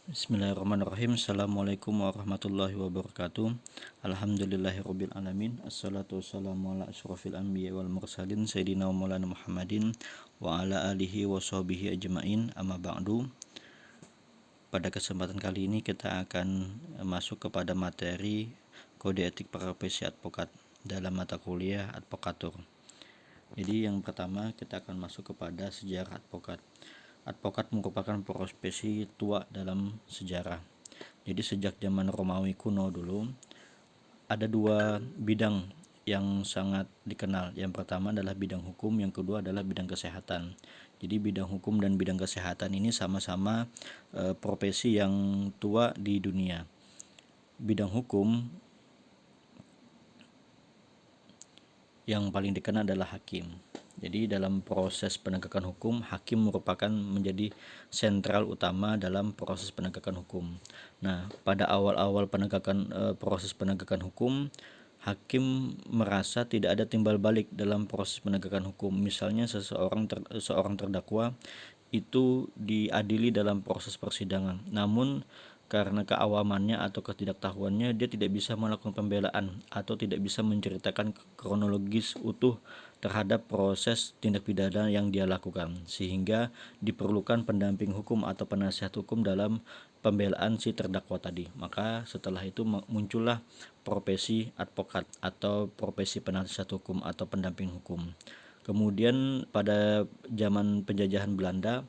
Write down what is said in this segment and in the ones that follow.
Bismillahirrahmanirrahim. Assalamualaikum warahmatullahi wabarakatuh. Alhamdulillahirabbil alamin. Assalatu wassalamu ala asyrofil anbiya wal mursalin sayyidina wa maulana Muhammadin wa ala alihi wa sahbihi ajmain. Amma ba'du. Pada kesempatan kali ini kita akan masuk kepada materi kode etik profesi advokat dalam mata kuliah advokatur. Jadi yang pertama kita akan masuk kepada sejarah advokat. Advokat merupakan profesi tua dalam sejarah. Jadi sejak zaman Romawi kuno dulu ada dua bidang yang sangat dikenal. Yang pertama adalah bidang hukum, yang kedua adalah bidang kesehatan. Jadi bidang hukum dan bidang kesehatan ini sama-sama profesi yang tua di dunia. Bidang hukum yang paling dikenal adalah hakim. Jadi dalam proses penegakan hukum, hakim merupakan menjadi sentral utama dalam proses penegakan hukum. Nah, pada awal-awal proses penegakan hukum, hakim merasa tidak ada timbal balik dalam proses penegakan hukum. Misalnya seorang terdakwa itu diadili dalam proses persidangan, namun karena keawamannya atau ketidaktahuannya dia tidak bisa melakukan pembelaan atau tidak bisa menceritakan kronologis utuh terhadap proses tindak pidana yang dia lakukan, sehingga diperlukan pendamping hukum atau penasihat hukum dalam pembelaan si terdakwa tadi. Maka setelah itu muncullah profesi advokat atau profesi penasihat hukum atau pendamping hukum. Kemudian pada zaman penjajahan Belanda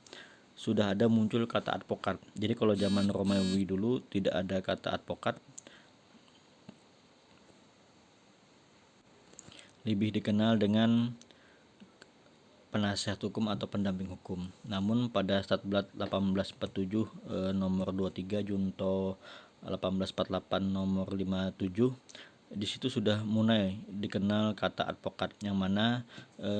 sudah ada muncul kata advokat. Jadi kalau zaman Romawi dulu tidak ada kata advokat, lebih dikenal dengan penasihat hukum atau pendamping hukum. Namun pada Statblad 1847 nomor 23 Junto 1848 nomor 57 di situ sudah mulai dikenal kata advokat, yang mana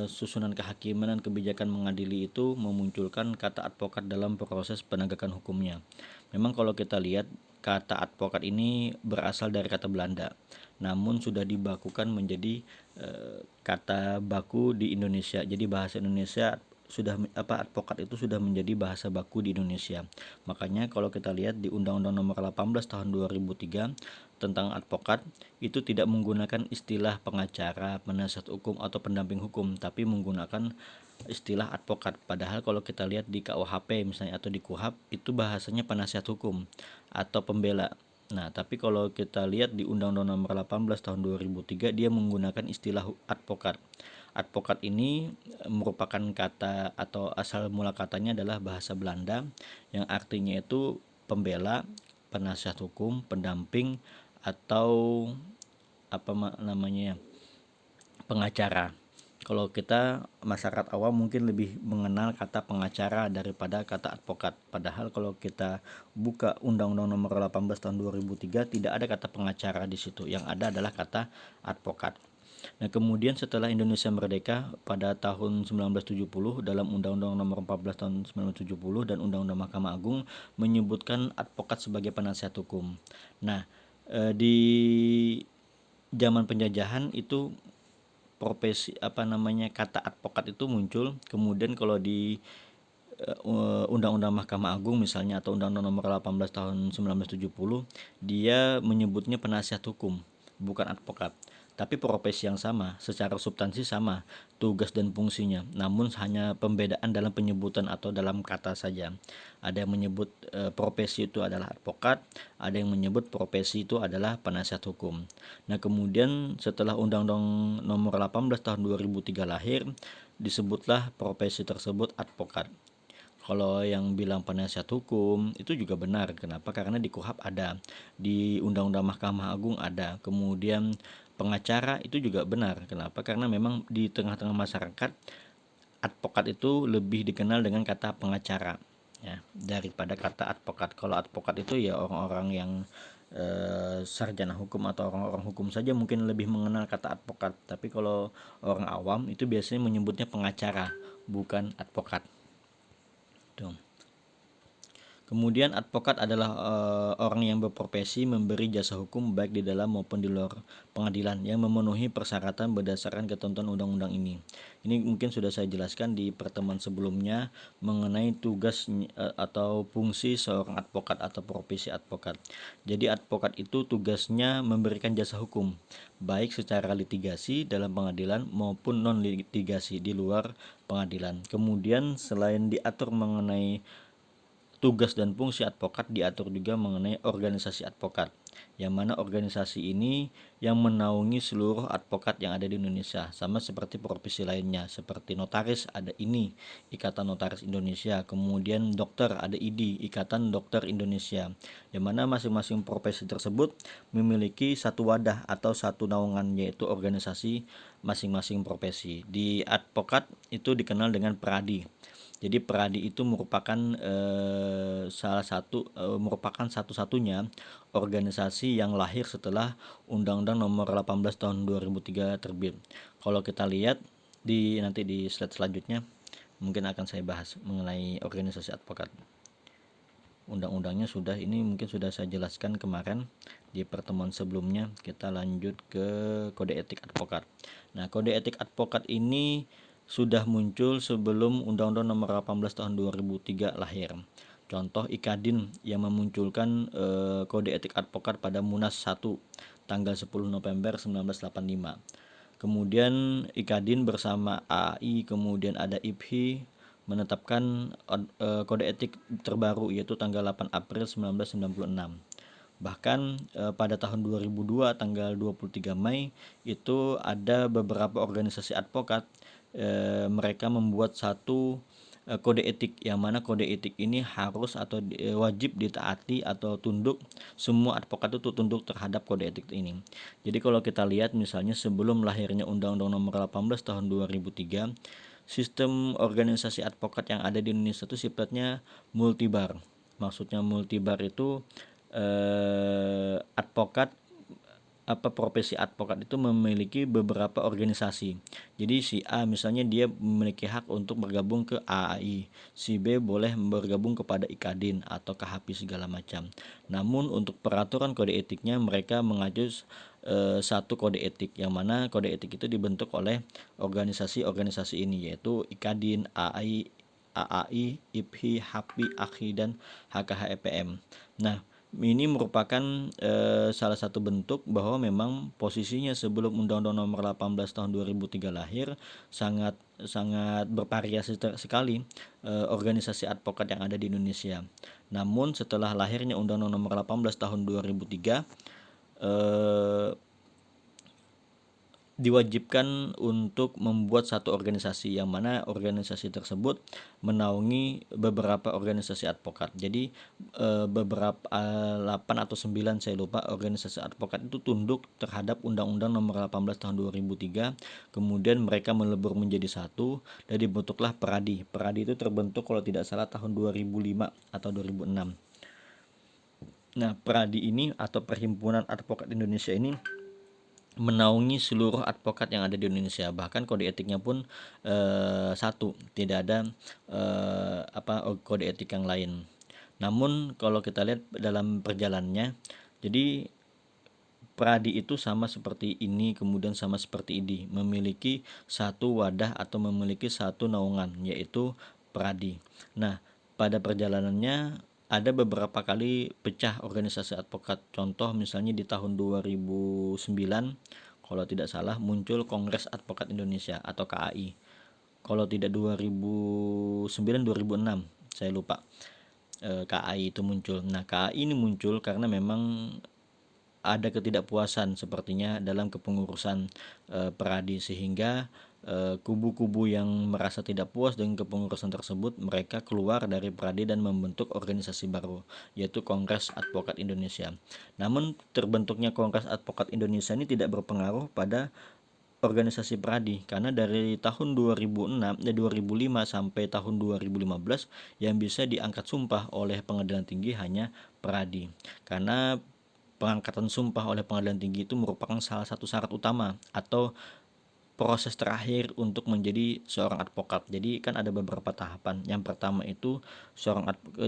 susunan kehakiman dan kebijakan mengadili itu memunculkan kata advokat dalam proses penegakan hukumnya. Memang kalau kita lihat kata advokat ini berasal dari kata Belanda, namun sudah dibakukan menjadi kata baku di Indonesia. Jadi bahasa Indonesia advokat itu sudah menjadi bahasa baku di Indonesia. Makanya kalau kita lihat di Undang-Undang Nomor 18 Tahun 2003 tentang advokat itu tidak menggunakan istilah pengacara, penasihat hukum atau pendamping hukum, tapi menggunakan istilah advokat. Padahal kalau kita lihat di KUHP misalnya atau di KUHAP itu bahasanya penasihat hukum atau pembela. Nah, tapi kalau kita lihat di Undang-Undang Nomor 18 Tahun 2003 dia menggunakan istilah advokat. Advokat ini merupakan kata atau asal mula katanya adalah bahasa Belanda yang artinya itu pembela, penasihat hukum, pendamping atau pengacara. Kalau kita masyarakat awam mungkin lebih mengenal kata pengacara daripada kata advokat. Padahal kalau kita buka Undang-Undang Nomor 18 Tahun 2003 tidak ada kata pengacara di situ. Yang ada adalah kata advokat. Nah, kemudian setelah Indonesia merdeka pada tahun 1970 dalam Undang-Undang Nomor 14 Tahun 1970 dan Undang-Undang Mahkamah Agung menyebutkan advokat sebagai penasihat hukum. Nah, di zaman penjajahan itu profesi kata advokat itu muncul. Kemudian kalau di Undang-Undang Mahkamah Agung misalnya atau Undang-Undang Nomor 18 Tahun 1970 dia menyebutnya penasihat hukum, bukan advokat. Tapi profesi yang sama, secara substansi sama, tugas dan fungsinya, namun hanya pembedaan dalam penyebutan atau dalam kata saja. Ada yang menyebut profesi itu adalah advokat, ada yang menyebut profesi itu adalah penasihat hukum. Nah, kemudian setelah Undang-Undang Nomor 18 Tahun 2003 lahir, disebutlah profesi tersebut advokat. Kalau yang bilang penasihat hukum itu juga benar. Kenapa? Karena di KUHAP ada, di Undang-Undang Mahkamah Agung ada. Kemudian pengacara itu juga benar. Kenapa? Karena memang di tengah-tengah masyarakat advokat itu lebih dikenal dengan kata pengacara ya daripada kata advokat. Kalau advokat itu ya orang-orang yang sarjana hukum atau orang-orang hukum saja mungkin lebih mengenal kata advokat. Tapi kalau orang awam itu biasanya menyebutnya pengacara, bukan advokat. Tuh. Kemudian advokat adalah orang yang berprofesi memberi jasa hukum baik di dalam maupun di luar pengadilan yang memenuhi persyaratan berdasarkan ketentuan undang-undang ini. Ini mungkin sudah saya jelaskan di pertemuan sebelumnya mengenai tugas atau fungsi seorang advokat atau profesi advokat. Jadi advokat itu tugasnya memberikan jasa hukum baik secara litigasi dalam pengadilan maupun non litigasi di luar pengadilan. Kemudian selain diatur mengenai tugas dan fungsi advokat, diatur juga mengenai organisasi advokat, yang mana organisasi ini yang menaungi seluruh advokat yang ada di Indonesia, sama seperti profesi lainnya, seperti notaris ada ini, Ikatan Notaris Indonesia, kemudian dokter ada IDI, Ikatan Dokter Indonesia, yang mana masing-masing profesi tersebut memiliki satu wadah atau satu naungan, yaitu organisasi masing-masing profesi. Di advokat itu dikenal dengan peradi. Jadi peradi itu merupakan merupakan satu-satunya organisasi yang lahir setelah Undang-Undang Nomor 18 Tahun 2003 terbit. Kalau kita lihat nanti di slide selanjutnya mungkin akan saya bahas mengenai organisasi advokat. Undang-undangnya mungkin sudah saya jelaskan kemarin di pertemuan sebelumnya. Kita lanjut ke kode etik advokat. Nah, kode etik advokat ini sudah muncul sebelum Undang-Undang Nomor 18 Tahun 2003 lahir. Contoh IKADIN yang memunculkan kode etik advokat pada Munas 1 tanggal 10 November 1985. Kemudian IKADIN bersama AAI, kemudian ada IPHI menetapkan kode etik terbaru yaitu tanggal 8 April 1996. Bahkan pada tahun 2002 tanggal 23 Mei itu ada beberapa organisasi advokat mereka membuat satu kode etik, yang mana kode etik ini harus atau wajib ditaati atau tunduk, semua advokat itu tunduk terhadap kode etik ini. Jadi kalau kita lihat misalnya sebelum lahirnya Undang-Undang Nomor 18 Tahun 2003, sistem organisasi advokat yang ada di Indonesia itu sifatnya multibar. Maksudnya multibar itu profesi advokat itu memiliki beberapa organisasi. Jadi si A misalnya dia memiliki hak untuk bergabung ke AAI, si B boleh bergabung kepada IKADIN atau KHP segala macam. Namun untuk peraturan kode etiknya mereka mengacu satu kode etik, yang mana kode etik itu dibentuk oleh organisasi-organisasi ini, yaitu IKADIN, AAI, IPHI, HAPI, AKHI, dan HKHEPM. Nah, ini merupakan salah satu bentuk bahwa memang posisinya sebelum Undang-Undang Nomor 18 Tahun 2003 lahir sangat bervariasi sekali organisasi advokat yang ada di Indonesia. Namun setelah lahirnya Undang-Undang Nomor 18 Tahun 2003 diwajibkan untuk membuat satu organisasi, yang mana organisasi tersebut menaungi beberapa organisasi advokat. Jadi beberapa 8 atau 9 saya lupa organisasi advokat itu tunduk terhadap Undang-Undang Nomor 18 Tahun 2003. Kemudian mereka melebur menjadi satu dan dibentuklah peradi. Peradi itu terbentuk kalau tidak salah tahun 2005 atau 2006. Nah, peradi ini atau Perhimpunan Advokat Indonesia ini menaungi seluruh advokat yang ada di Indonesia. Bahkan kode etiknya pun satu, tidak ada kode etik yang lain. Namun kalau kita lihat dalam perjalanannya, jadi peradi itu sama seperti ini, kemudian sama seperti ini, memiliki satu wadah atau memiliki satu naungan, yaitu peradi. Nah, pada perjalanannya ada beberapa kali pecah organisasi advokat. Contoh misalnya di tahun 2009 kalau tidak salah muncul Kongres Advokat Indonesia atau KAI. Kalau tidak 2009 2006 saya lupa KAI itu muncul. Nah, KAI ini muncul karena memang ada ketidakpuasan sepertinya dalam kepengurusan peradi, sehingga kubu-kubu yang merasa tidak puas dengan kepengurusan tersebut mereka keluar dari peradi dan membentuk organisasi baru, yaitu Kongres Advokat Indonesia. Namun terbentuknya Kongres Advokat Indonesia ini tidak berpengaruh pada organisasi peradi, karena dari tahun 2005 sampai tahun 2015 yang bisa diangkat sumpah oleh pengadilan tinggi hanya peradi, karena pengangkatan sumpah oleh pengadilan tinggi itu merupakan salah satu syarat utama atau proses terakhir untuk menjadi seorang advokat. Jadi kan ada beberapa tahapan. Yang pertama itu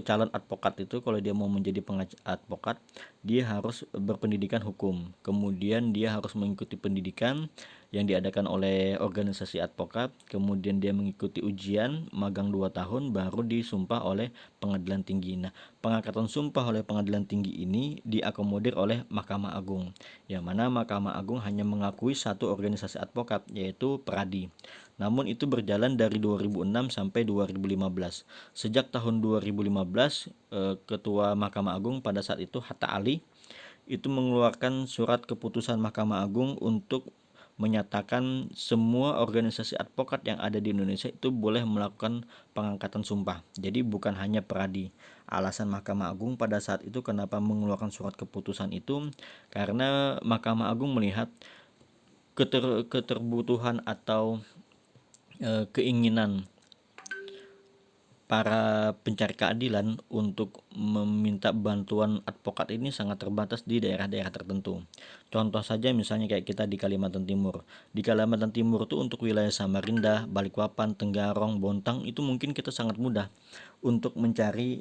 calon advokat itu kalau dia mau menjadi advokat, dia harus berpendidikan hukum. Kemudian dia harus mengikuti pendidikan yang diadakan oleh organisasi advokat, kemudian dia mengikuti ujian magang 2 tahun baru disumpah oleh pengadilan tinggi. Nah, pengangkatan sumpah oleh pengadilan tinggi ini diakomodir oleh Mahkamah Agung, yang mana Mahkamah Agung hanya mengakui satu organisasi advokat, yaitu Peradi. Namun itu berjalan dari 2006 sampai 2015. Sejak tahun 2015, Ketua Mahkamah Agung pada saat itu Hatta Ali itu mengeluarkan surat keputusan Mahkamah Agung untuk menyatakan semua organisasi advokat yang ada di Indonesia itu boleh melakukan pengangkatan sumpah. Jadi bukan hanya Peradi. Alasan Mahkamah Agung pada saat itu kenapa mengeluarkan surat keputusan itu, karena Mahkamah Agung melihat keterbutuhan atau keinginan para pencari keadilan untuk meminta bantuan advokat ini sangat terbatas di daerah-daerah tertentu. Contoh saja misalnya kayak kita di Kalimantan Timur. Di Kalimantan Timur itu untuk wilayah Samarinda, Balikpapan, Tenggarong, Bontang itu mungkin kita sangat mudah untuk mencari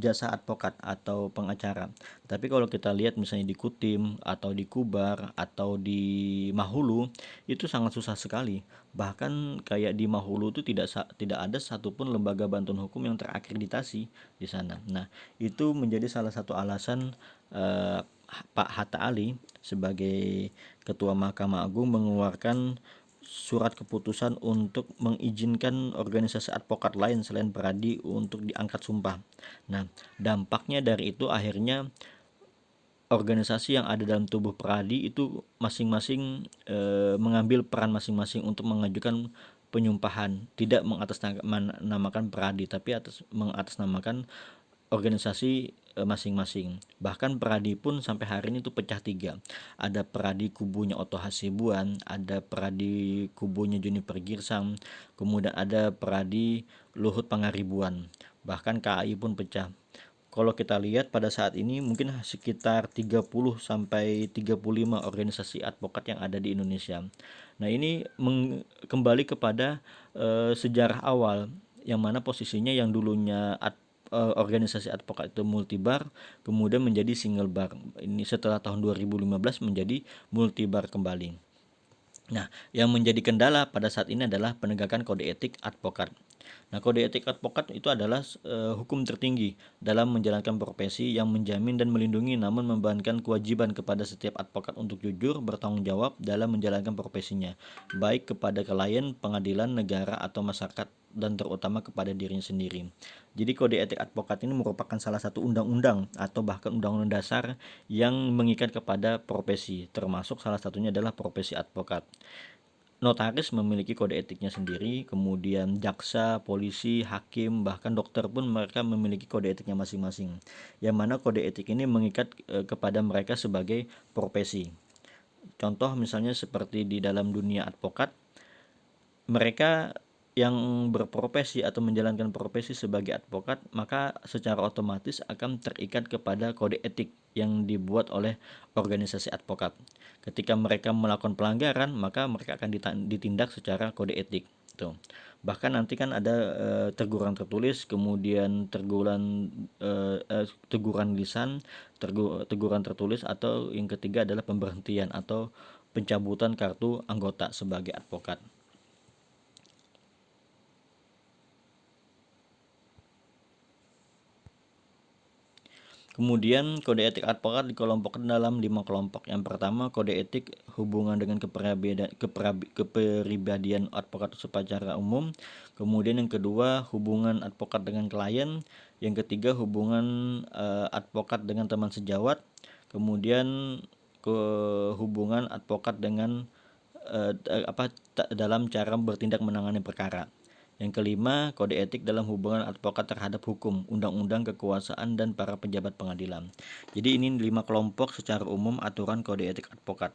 jasa advokat atau pengacara. Tapi kalau kita lihat misalnya di Kutim atau di Kubar atau di Mahulu itu sangat susah sekali. Bahkan kayak di Mahulu itu tidak ada satupun lembaga bantuan hukum yang terakreditasi di sana. Nah, itu menjadi salah satu alasan Pak Hatta Ali sebagai Ketua Mahkamah Agung mengeluarkan surat keputusan untuk mengizinkan organisasi advokat lain selain Peradi untuk diangkat sumpah. Nah, dampaknya dari itu akhirnya organisasi yang ada dalam tubuh Peradi itu masing-masing mengambil peran masing-masing untuk mengajukan penyumpahan, tidak mengatasnamakan Peradi tapi mengatasnamakan organisasi masing-masing. Bahkan Peradi pun sampai hari ini tuh pecah 3. Ada Peradi kubunya Oto Hasibuan, ada Peradi kubunya Juniper Girsang, kemudian ada Peradi Luhut Pangaribuan. Bahkan KAI pun pecah. Kalau kita lihat pada saat ini mungkin sekitar 30 sampai 35 organisasi advokat yang ada di Indonesia. Nah, ini kembali kepada sejarah awal yang mana posisinya yang dulunya organisasi advokat itu multibar kemudian menjadi single bar. Ini setelah tahun 2015 menjadi multibar kembali. Nah, yang menjadi kendala pada saat ini adalah penegakan kode etik advokat. Nah, kode etik advokat itu adalah hukum tertinggi dalam menjalankan profesi yang menjamin dan melindungi namun membebankan kewajiban kepada setiap advokat untuk jujur bertanggung jawab dalam menjalankan profesinya, baik kepada klien, pengadilan, negara, atau masyarakat, dan terutama kepada dirinya sendiri. Jadi kode etik advokat ini merupakan salah satu undang-undang atau bahkan undang-undang dasar yang mengikat kepada profesi, termasuk salah satunya adalah profesi advokat. Notaris memiliki kode etiknya sendiri, kemudian jaksa, polisi, hakim, bahkan dokter pun mereka memiliki kode etiknya masing-masing. Yang mana kode etik ini mengikat kepada mereka sebagai profesi. Contoh misalnya seperti di dalam dunia advokat, mereka yang berprofesi atau menjalankan profesi sebagai advokat maka secara otomatis akan terikat kepada kode etik yang dibuat oleh organisasi advokat. Ketika mereka melakukan pelanggaran maka mereka akan ditindak secara kode etik. Tuh. Bahkan nanti kan ada teguran tertulis, kemudian teguran lisan, teguran tertulis, atau yang ketiga adalah pemberhentian atau pencabutan kartu anggota sebagai advokat. Kemudian kode etik advokat dikelompokkan dalam 5 kelompok. Yang pertama, kode etik hubungan dengan kepribadian advokat secara umum. Kemudian yang kedua, hubungan advokat dengan klien. Yang ketiga, hubungan advokat dengan teman sejawat. Kemudian hubungan advokat dengan dalam cara bertindak menangani perkara. Yang kelima, kode etik dalam hubungan advokat terhadap hukum, undang-undang, kekuasaan, dan para pejabat pengadilan. Jadi ini 5 kelompok secara umum aturan kode etik advokat.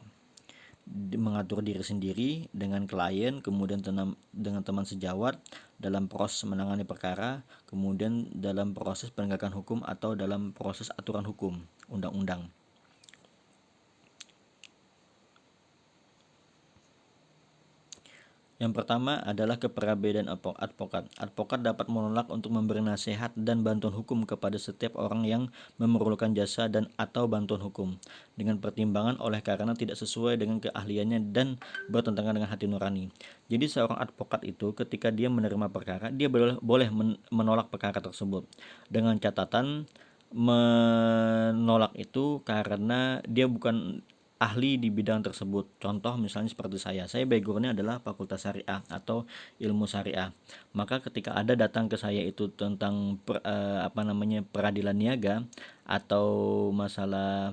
Mengatur diri sendiri dengan klien, kemudian dengan teman sejawat dalam proses menangani perkara, kemudian dalam proses penegakan hukum atau dalam proses aturan hukum, undang-undang. Yang pertama adalah kepribadian advokat. Advokat dapat menolak untuk memberi nasihat dan bantuan hukum kepada setiap orang yang memerlukan jasa dan atau bantuan hukum dengan pertimbangan oleh karena tidak sesuai dengan keahliannya dan bertentangan dengan hati nurani. Jadi seorang advokat itu ketika dia menerima perkara, dia boleh menolak perkara tersebut dengan catatan menolak itu karena dia bukan ahli di bidang tersebut. Contoh misalnya seperti saya backgroundnya adalah Fakultas Syariah atau Ilmu Syariah. Maka ketika ada datang ke saya itu tentang peradilan niaga atau masalah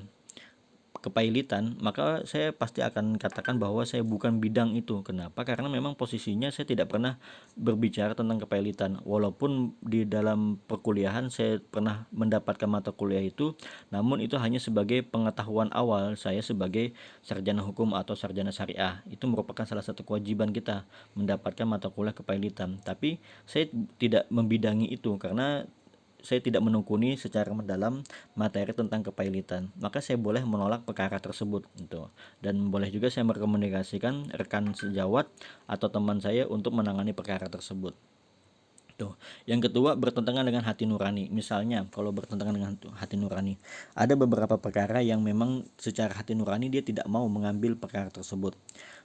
kepailitan, maka saya pasti akan katakan bahwa saya bukan bidang itu. Kenapa? Karena memang posisinya saya tidak pernah berbicara tentang kepailitan. Walaupun di dalam perkuliahan saya pernah mendapatkan mata kuliah itu, namun itu hanya sebagai pengetahuan awal saya sebagai sarjana hukum atau sarjana syariah. Itu merupakan salah satu kewajiban kita mendapatkan mata kuliah kepailitan. Tapi saya tidak membidangi itu karena saya tidak menekuni secara mendalam materi tentang kepailitan, maka saya boleh menolak perkara tersebut gitu. Dan boleh juga saya merekomendasikan rekan sejawat atau teman saya untuk menangani perkara tersebut. Tuh. Yang kedua, bertentangan dengan hati nurani. Misalnya, kalau bertentangan dengan hati nurani, ada beberapa perkara yang memang secara hati nurani dia tidak mau mengambil perkara tersebut.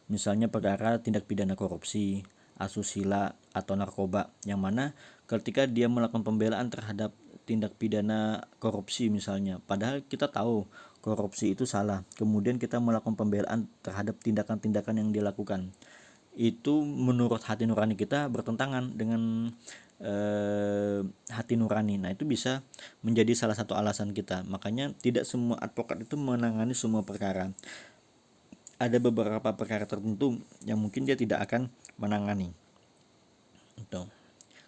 Misalnya perkara tindak pidana korupsi, asusila atau narkoba, yang mana ketika dia melakukan pembelaan terhadap tindak pidana korupsi misalnya, padahal kita tahu korupsi itu salah, kemudian kita melakukan pembelaan terhadap tindakan-tindakan yang dilakukan, itu menurut hati nurani kita bertentangan dengan hati nurani. Nah, itu bisa menjadi salah satu alasan kita. Makanya tidak semua advokat itu menangani semua perkara. Ada beberapa perkara tertentu yang mungkin dia tidak akan menangani. Itu.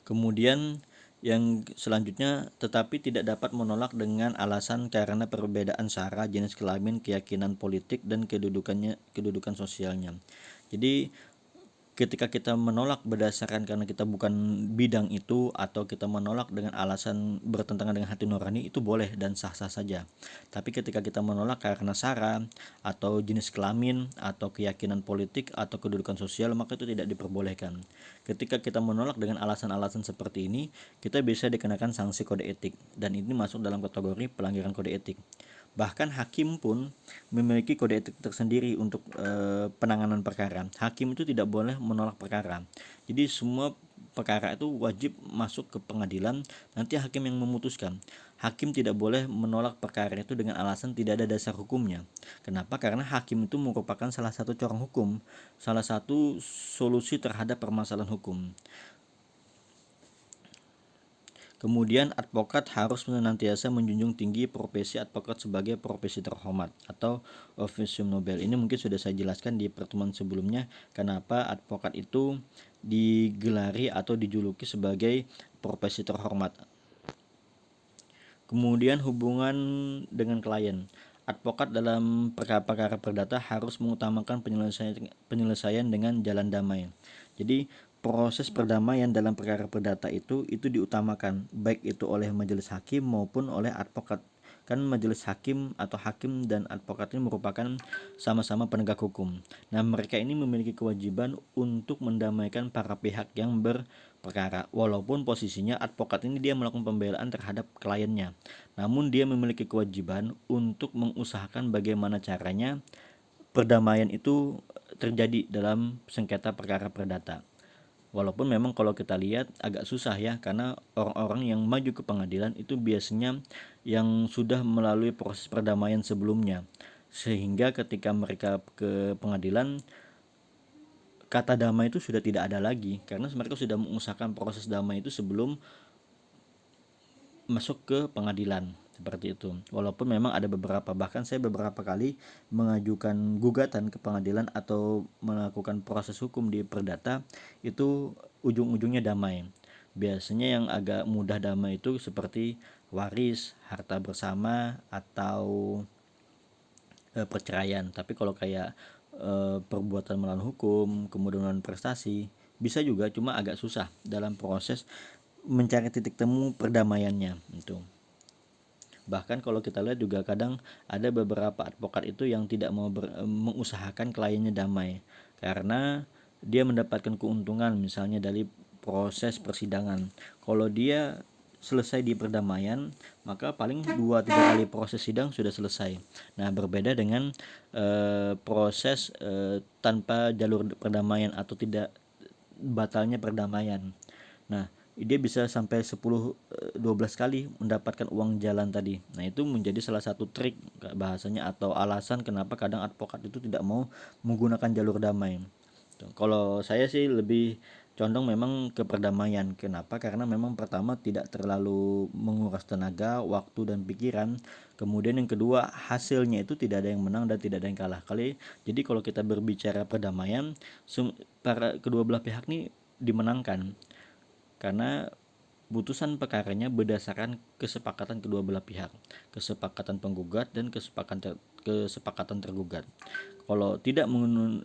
Kemudian yang selanjutnya, tetapi tidak dapat menolak dengan alasan karena perbedaan sara, jenis kelamin, keyakinan politik dan kedudukan sosialnya. Jadi ketika kita menolak berdasarkan karena kita bukan bidang itu atau kita menolak dengan alasan bertentangan dengan hati nurani, itu boleh dan sah-sah saja. Tapi ketika kita menolak karena sara atau jenis kelamin atau keyakinan politik atau kedudukan sosial, maka itu tidak diperbolehkan. Ketika kita menolak dengan alasan-alasan seperti ini, kita bisa dikenakan sanksi kode etik, dan ini masuk dalam kategori pelanggaran kode etik. Bahkan hakim pun memiliki kode etik tersendiri untuk penanganan perkara. Hakim itu tidak boleh menolak perkara. Jadi semua perkara itu wajib masuk ke pengadilan, nanti hakim yang memutuskan. Hakim tidak boleh menolak perkara itu dengan alasan tidak ada dasar hukumnya. Kenapa? Karena hakim itu merupakan salah satu corong hukum, salah satu solusi terhadap permasalahan hukum. Kemudian advokat harus senantiasa menjunjung tinggi profesi advokat sebagai profesi terhormat atau officium nobel. Ini mungkin sudah saya jelaskan di pertemuan sebelumnya kenapa advokat itu digelari atau dijuluki sebagai profesi terhormat. Kemudian hubungan dengan klien. Advokat dalam perkara-perkara perdata harus mengutamakan penyelesaian dengan jalan damai. Jadi proses perdamaian dalam perkara perdata itu diutamakan, baik itu oleh majelis hakim maupun oleh advokat. Kan majelis hakim atau hakim dan advokat ini merupakan sama-sama penegak hukum. Nah, mereka ini memiliki kewajiban untuk mendamaikan para pihak yang berperkara. Walaupun posisinya advokat ini dia melakukan pembelaan terhadap kliennya, namun dia memiliki kewajiban untuk mengusahakan bagaimana caranya perdamaian itu terjadi dalam sengketa perkara perdata. Walaupun memang kalau kita lihat agak susah ya, karena orang-orang yang maju ke pengadilan itu biasanya yang sudah melalui proses perdamaian sebelumnya, sehingga ketika mereka ke pengadilan kata damai itu sudah tidak ada lagi, karena mereka sudah mengusahakan proses damai itu sebelum masuk ke pengadilan, seperti itu. Walaupun memang ada beberapa, bahkan saya beberapa kali mengajukan gugatan ke pengadilan atau melakukan proses hukum di perdata, itu ujung-ujungnya damai. Biasanya yang agak mudah damai itu seperti waris, harta bersama, atau perceraian. Tapi kalau kayak perbuatan melawan hukum, kemudian prestasi, bisa juga, cuma agak susah dalam proses mencari titik temu perdamaiannya itu. Bahkan kalau kita lihat juga kadang ada beberapa advokat itu yang tidak mau mengusahakan kliennya damai karena dia mendapatkan keuntungan misalnya dari proses persidangan. Kalau dia selesai di perdamaian, maka paling 2-3 kali proses sidang sudah selesai. Nah, berbeda dengan proses tanpa jalur perdamaian atau tidak batalnya perdamaian. Nah, dia bisa sampai 10-12 kali mendapatkan uang jalan tadi. Nah, itu menjadi salah satu trik bahasanya atau alasan kenapa kadang advokat itu tidak mau menggunakan jalur damai. Kalau saya sih lebih condong memang ke perdamaian. Kenapa? Karena memang pertama tidak terlalu menguras tenaga, waktu dan pikiran. Kemudian yang kedua, hasilnya itu tidak ada yang menang dan tidak ada yang kalah. Jadi kalau kita berbicara perdamaian, para kedua belah pihak ini dimenangkan karena putusan perkaranya berdasarkan kesepakatan kedua belah pihak, kesepakatan penggugat dan kesepakatan tergugat. Kalau tidak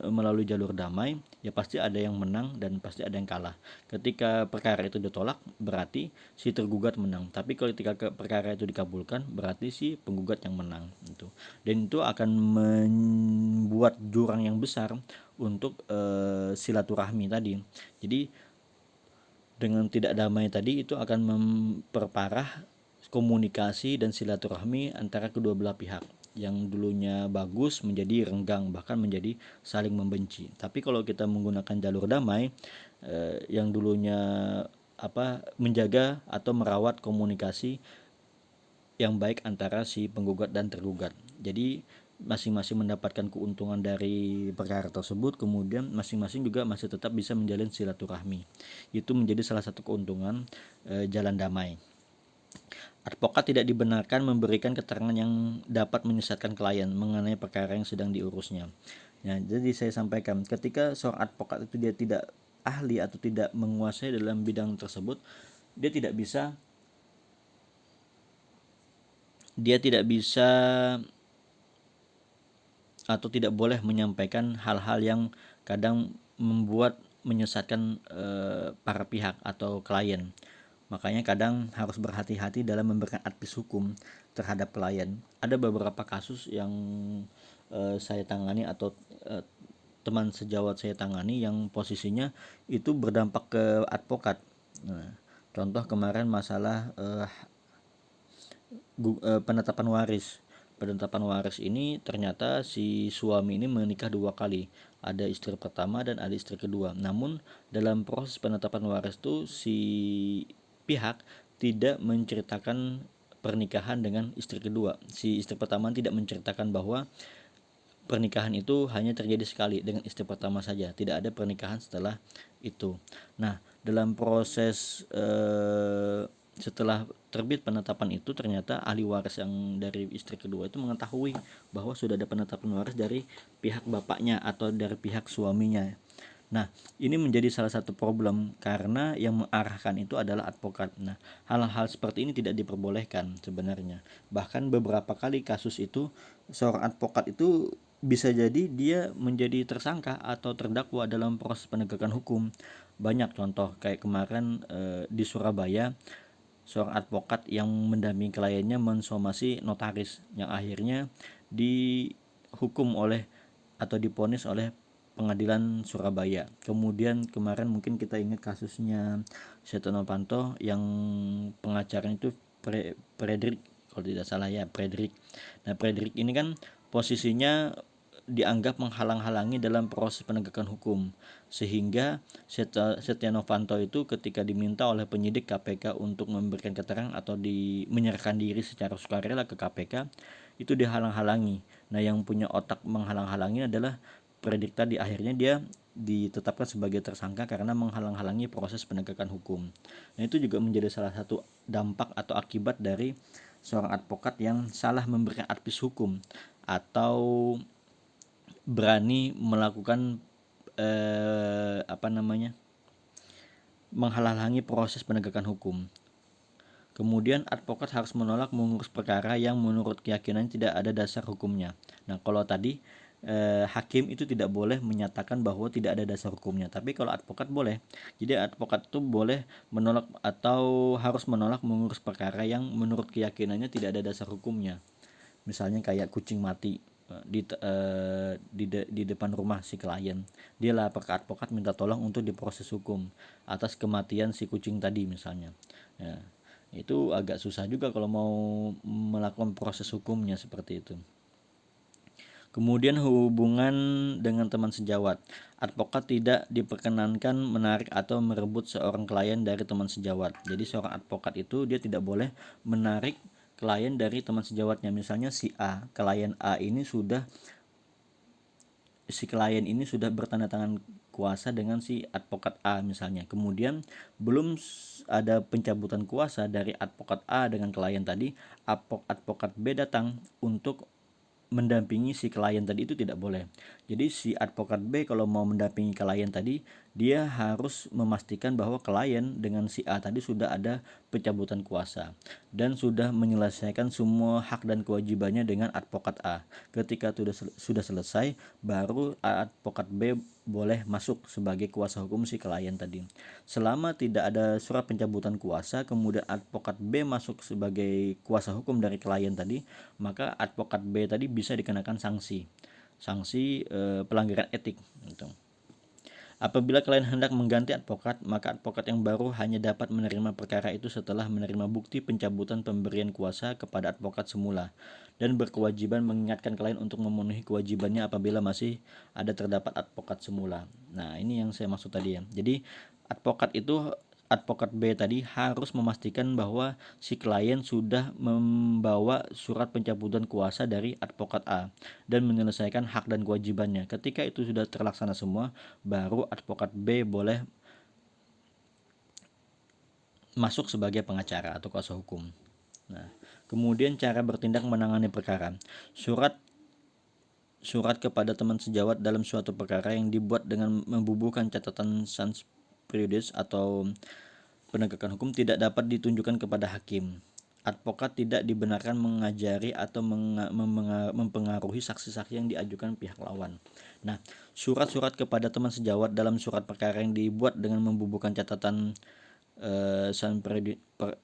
melalui jalur damai, ya pasti ada yang menang dan pasti ada yang kalah. Ketika perkara itu ditolak, berarti si tergugat menang. Tapi kalau ketika perkara itu dikabulkan, berarti si penggugat yang menang. Dan itu akan membuat jurang yang besar untuk silaturahmi tadi. Jadi dengan tidak damai tadi itu akan memperparah komunikasi dan silaturahmi antara kedua belah pihak, yang dulunya bagus menjadi renggang, bahkan menjadi saling membenci. Tapi kalau kita menggunakan jalur damai, yang dulunya menjaga atau merawat komunikasi yang baik antara si penggugat dan tergugat. Jadi masing-masing mendapatkan keuntungan dari perkara tersebut, kemudian masing-masing juga masih tetap bisa menjalin silaturahmi. Itu menjadi salah satu keuntungan jalan damai. Advokat tidak dibenarkan memberikan keterangan yang dapat menyesatkan klien mengenai perkara yang sedang diurusnya. Ya, jadi saya sampaikan, ketika seorang advokat itu dia tidak ahli atau tidak menguasai dalam bidang tersebut, dia tidak bisa atau tidak boleh menyampaikan hal-hal yang kadang membuat menyesatkan para pihak atau klien. Makanya kadang harus berhati-hati dalam memberikan advis hukum terhadap klien. Ada beberapa kasus yang saya tangani atau teman sejawat saya tangani yang posisinya itu berdampak ke advokat. Nah, contoh kemarin masalah penetapan waris. Penetapan waris ini ternyata si suami ini menikah 2 kali. Ada istri pertama dan ada istri kedua. Namun dalam proses penetapan waris itu si pihak tidak menceritakan pernikahan dengan istri kedua. Si istri pertama tidak menceritakan bahwa pernikahan itu hanya terjadi sekali dengan istri pertama saja, tidak ada pernikahan setelah itu. Nah, dalam proses setelah terbit penetapan itu, ternyata ahli waris yang dari istri kedua itu mengetahui bahwa sudah ada penetapan waris dari pihak bapaknya atau dari pihak suaminya. Nah, ini menjadi salah satu problem karena yang mengarahkan itu adalah advokat. Nah, hal-hal seperti ini tidak diperbolehkan sebenarnya. Bahkan beberapa kali kasus itu seorang advokat itu bisa jadi dia menjadi tersangka atau terdakwa dalam proses penegakan hukum. Banyak contoh kayak kemarin di Surabaya, seorang advokat yang mendampingi kliennya mensomasi notaris yang akhirnya dihukum oleh atau diponis oleh pengadilan Surabaya. Kemudian kemarin mungkin kita ingat kasusnya Setia Novanto yang pengacaranya itu Fredrik, kalau tidak salah ya, Fredrik. Nah, Fredrik ini kan posisinya dianggap menghalang-halangi dalam proses penegakan hukum, sehingga Setia Novanto itu ketika diminta oleh penyidik KPK untuk memberikan keterangan atau menyerahkan diri secara sukarela ke KPK, itu dihalang-halangi. Nah, yang punya otak menghalang-halangi adalah Predik tadi. Akhirnya dia ditetapkan sebagai tersangka karena menghalang-halangi proses penegakan hukum. Nah, itu juga menjadi salah satu dampak atau akibat dari seorang advokat yang salah memberikan advis hukum atau berani melakukan menghalang-halangi proses penegakan hukum. Kemudian advokat harus menolak mengurus perkara yang menurut keyakinan tidak ada dasar hukumnya. Nah, kalau tadi hakim itu tidak boleh menyatakan bahwa tidak ada dasar hukumnya, tapi kalau advokat boleh. Jadi advokat itu boleh menolak atau harus menolak mengurus perkara yang menurut keyakinannya tidak ada dasar hukumnya. Misalnya kayak kucing mati. di depan rumah si klien. Dia lapor ke advokat minta tolong untuk diproses hukum atas kematian si kucing tadi misalnya. Ya, itu agak susah juga kalau mau melakukan proses hukumnya seperti itu. Kemudian hubungan dengan teman sejawat. Advokat tidak diperkenankan menarik atau merebut seorang klien dari teman sejawat. Jadi seorang advokat itu dia tidak boleh menarik klien dari teman sejawatnya. Misalnya klien A ini si klien ini sudah bertanda tangan kuasa dengan si advokat A misalnya. Kemudian belum ada pencabutan kuasa dari advokat A dengan klien tadi, advokat B datang untuk mendampingi si klien tadi, itu tidak boleh. Jadi si advokat B kalau mau mendampingi klien tadi, dia harus memastikan bahwa klien dengan si A tadi sudah ada pencabutan kuasa dan sudah menyelesaikan semua hak dan kewajibannya dengan advokat A. Ketika sudah selesai, baru advokat B boleh masuk sebagai kuasa hukum si klien tadi. Selama tidak ada surat pencabutan kuasa, kemudian advokat B masuk sebagai kuasa hukum dari klien tadi, maka advokat B tadi bisa dikenakan sanksi pelanggaran etik gitu. Apabila klien hendak mengganti advokat, maka advokat yang baru hanya dapat menerima perkara itu setelah menerima bukti pencabutan pemberian kuasa kepada advokat semula dan berkewajiban mengingatkan klien untuk memenuhi kewajibannya apabila masih ada terdapat advokat semula. Nah, ini yang saya maksud tadi ya. Jadi advokat B tadi harus memastikan bahwa si klien sudah membawa surat pencabutan kuasa dari advokat A dan menyelesaikan hak dan kewajibannya. Ketika itu sudah terlaksana semua, baru advokat B boleh masuk sebagai pengacara atau kuasa hukum. Nah, kemudian cara bertindak menangani perkara. Surat kepada teman sejawat dalam suatu perkara yang dibuat dengan membubuhkan catatan sans periodis atau penegakan hukum tidak dapat ditunjukkan kepada hakim. Advokat tidak dibenarkan mengajari atau mempengaruhi saksi-saksi yang diajukan pihak lawan. Nah, surat-surat kepada teman sejawat dalam surat perkara yang dibuat dengan membubuhkan catatan sans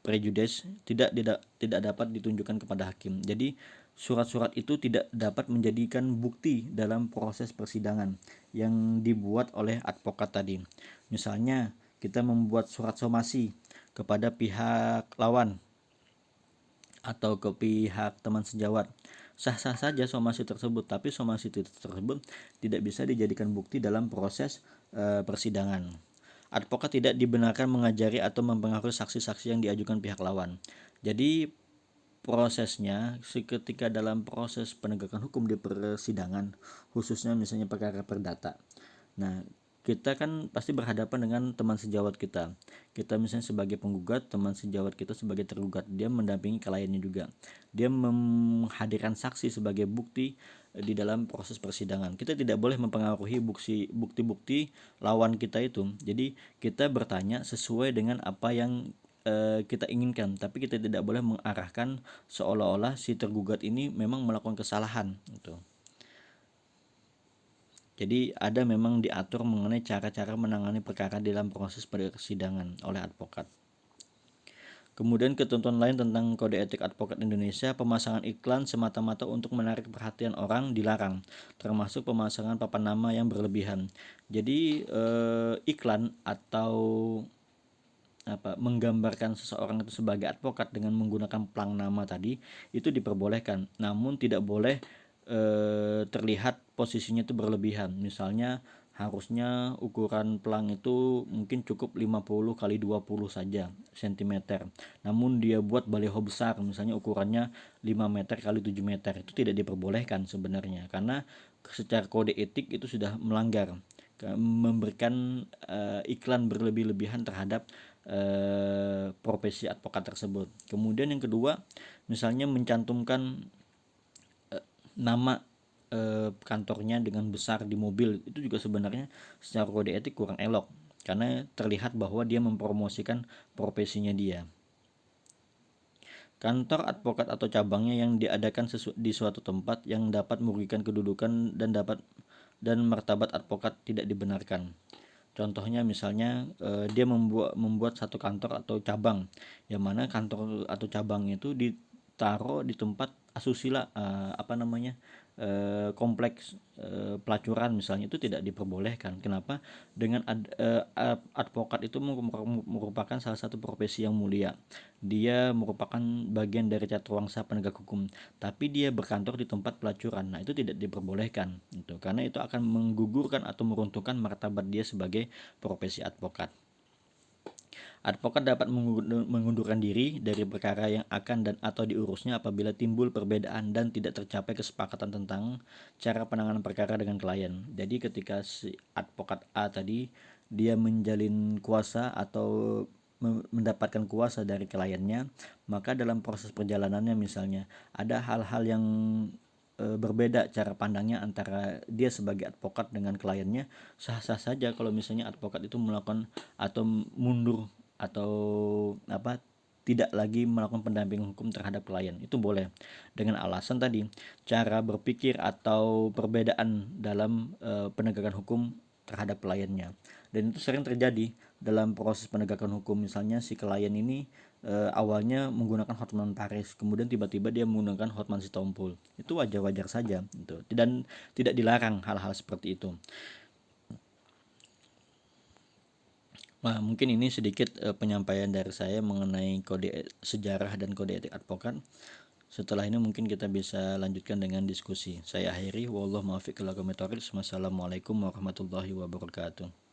prejudice tidak dapat ditunjukkan kepada hakim. Jadi surat-surat itu tidak dapat menjadikan bukti dalam proses persidangan yang dibuat oleh advokat tadi. Misalnya kita membuat surat somasi kepada pihak lawan atau ke pihak teman sejawat, sah-sah saja somasi tersebut, tapi somasi tersebut tidak bisa dijadikan bukti dalam proses persidangan. Advokat tidak dibenarkan mengajari atau mempengaruhi saksi-saksi yang diajukan pihak lawan. Jadi prosesnya ketika dalam proses penegakan hukum di persidangan, khususnya misalnya perkara perdata. Nah, kita kan pasti berhadapan dengan teman sejawat kita. Kita misalnya sebagai penggugat, teman sejawat kita sebagai tergugat. Dia mendampingi kliennya juga. Dia menghadirkan saksi sebagai bukti di dalam proses persidangan. Kita tidak boleh mempengaruhi bukti-bukti lawan kita itu. Jadi kita bertanya sesuai dengan apa yang kita inginkan, tapi kita tidak boleh mengarahkan seolah-olah si tergugat ini memang melakukan kesalahan gitu. Jadi ada memang diatur mengenai cara-cara menangani perkara dalam proses persidangan oleh advokat. Kemudian ketentuan lain tentang kode etik advokat Indonesia, pemasangan iklan semata-mata untuk menarik perhatian orang dilarang, termasuk pemasangan papan nama yang berlebihan. Jadi iklan atau menggambarkan seseorang itu sebagai advokat dengan menggunakan plang nama tadi itu diperbolehkan, namun tidak boleh terlihat posisinya itu berlebihan. Misalnya harusnya ukuran pelang itu mungkin cukup 50 kali 20 saja cm. Namun dia buat baliho besar, misalnya ukurannya 5 meter kali 7 meter. Itu tidak diperbolehkan sebenarnya, karena secara kode etik itu sudah melanggar, memberikan iklan berlebih-lebihan terhadap profesi advokat tersebut. Kemudian yang kedua, misalnya mencantumkan nama kantornya dengan besar di mobil, itu juga sebenarnya secara kode etik kurang elok, karena terlihat bahwa dia mempromosikan profesinya dia. Kantor advokat atau cabangnya yang diadakan di suatu tempat yang dapat merugikan kedudukan dan martabat advokat tidak dibenarkan. Contohnya misalnya dia membuat satu kantor atau cabang, yang mana kantor atau cabang itu ditaruh di tempat asusila, kompleks pelacuran misalnya, itu tidak diperbolehkan. Kenapa? Dengan advokat itu merupakan salah satu profesi yang mulia. Dia merupakan bagian dari catuwangsa penegak hukum, tapi dia berkantor di tempat pelacuran. Nah, itu tidak diperbolehkan gitu, karena itu akan menggugurkan atau meruntuhkan martabat dia sebagai profesi advokat. Advokat dapat mengundurkan diri dari perkara yang akan dan atau diurusnya apabila timbul perbedaan dan tidak tercapai kesepakatan tentang cara penanganan perkara dengan klien. Jadi ketika si advokat A tadi dia menjalin kuasa atau mendapatkan kuasa dari kliennya, maka dalam proses perjalanannya misalnya ada hal-hal yang berbeda cara pandangnya antara dia sebagai advokat dengan kliennya, sah-sah saja kalau misalnya advokat itu melakukan atau mundur atau tidak lagi melakukan pendampingan hukum terhadap klien. Itu boleh dengan alasan tadi cara berpikir atau perbedaan dalam penegakan hukum terhadap kliennya. Dan itu sering terjadi dalam proses penegakan hukum. Misalnya si klien ini awalnya menggunakan Hotman Paris, kemudian tiba-tiba dia menggunakan Hotman Sitompul. Itu wajar-wajar saja gitu. Dan tidak dilarang hal-hal seperti itu. Nah, mungkin ini sedikit penyampaian dari saya mengenai kode sejarah dan kode etik advokat. Setelah ini mungkin kita bisa lanjutkan dengan diskusi. Saya akhiri, wallahu muwaffiq ila aqwamit thoriq. Wassalamualaikum warahmatullahi wabarakatuh.